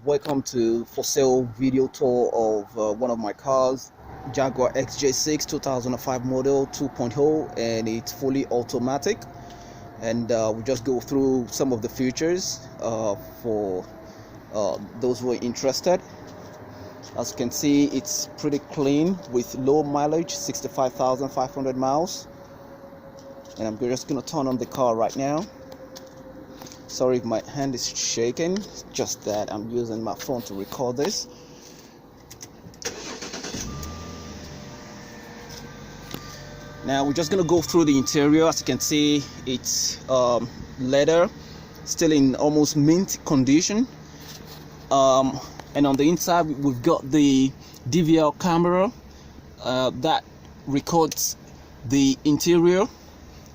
Welcome to for sale video tour of one of my cars, Jaguar XJ6 2005 model 2.0, and it's fully automatic. And we just go through some of the features for those who are interested. As you can see, it's pretty clean with low mileage, 65,500 miles. And I'm just gonna turn on the car right now. Sorry if my hand is shaking, it's just that I'm using my phone to record this. Now we're just gonna go through the interior. As you can see, it's leather, still in almost mint condition. And on the inside, we've got the DVR camera that records the interior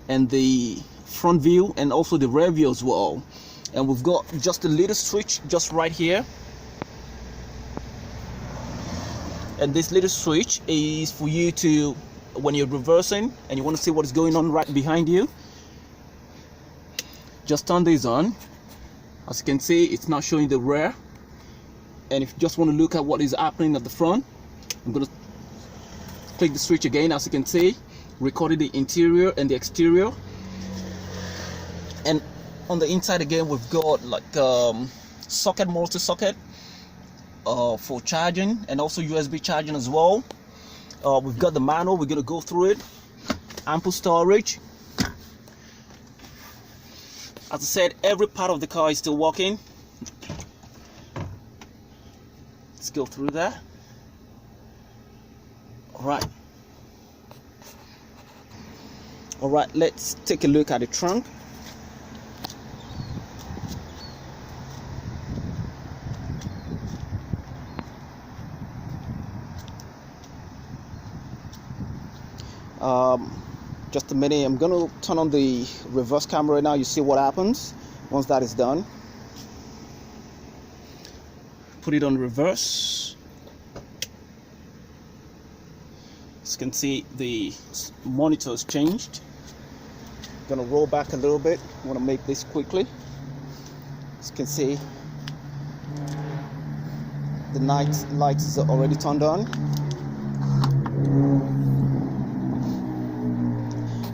and the front view and also the rear view as well. And we've got just a little switch just right here, and this little switch is for you to, when you're reversing and you want to see what is going on right behind you, just turn this on. As you can see, it's now showing the rear, and if you just want to look at what is happening at the front, I'm going to click the switch again. As you can see, recording the interior and the exterior. And on the inside again, we've got like socket, multi-socket for charging, and also USB charging as well. We've got the manual, we're gonna go through it. Ample storage. As I said, every part of the car is still working. Let's go through that. All right, let's take a look at the trunk. Just a minute, I'm going to turn on the reverse camera now. You see what happens once that is done. Put it on reverse. As you can see, the monitor has changed. I'm going to roll back a little bit. I want to make this quickly. As you can see, the night lights are already turned on.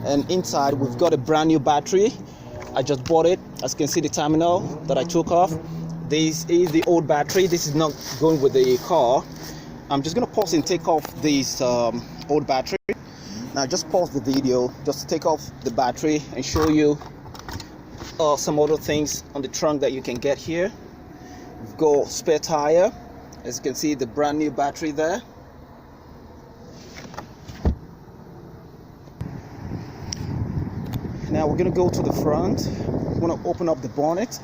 And inside, we've got a brand new battery. I just bought it. As you can see, the terminal that I took off. This is the old battery. This is not going with the car. I'm just gonna pause and take off this old battery. Now just pause the video just to take off the battery and show you some other things on the trunk that you can get here. We've got spare tire. As you can see, the brand new battery there. Now we're gonna go to the front. I'm gonna open up the bonnet,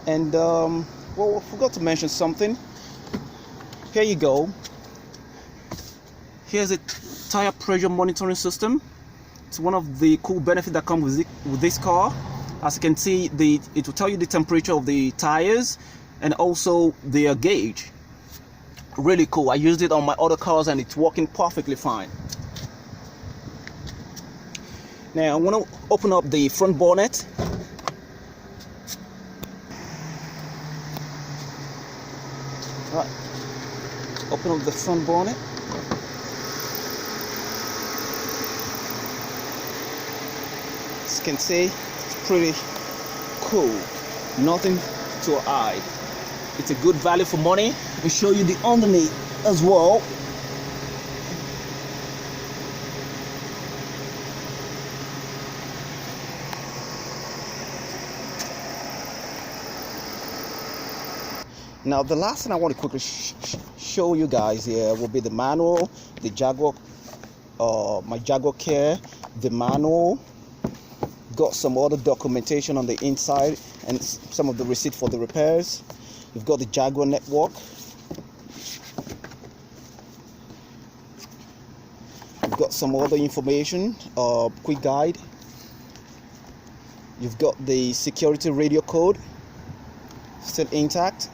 and well, I forgot to mention something. Here you go. Here's a tire pressure monitoring system. It's one of the cool benefits that comes with this car. As you can see, it will tell you the temperature of the tires and also their gauge. Really cool. I used it on my other cars and it's working perfectly fine. Now I want to open up the front bonnet. Right. Open up the front bonnet. As you can see, it's pretty cool. Nothing to hide. It's a good value for money. I'll show you the underneath as well. Now the last thing I want to quickly show you guys here will be the manual, the Jaguar, my Jaguar Care, the manual. Got some other documentation on the inside and some of the receipt for the repairs. You've got the Jaguar network. You've got some other information, quick guide. You've got the security radio code, still intact.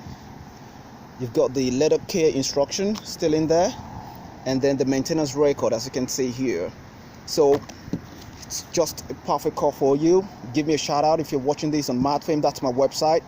You've got the letter care instruction still in there, and then the maintenance record, as you can see here. So it's just a perfect car for you. Give me a shout out if you're watching this on MartFame. That's my website.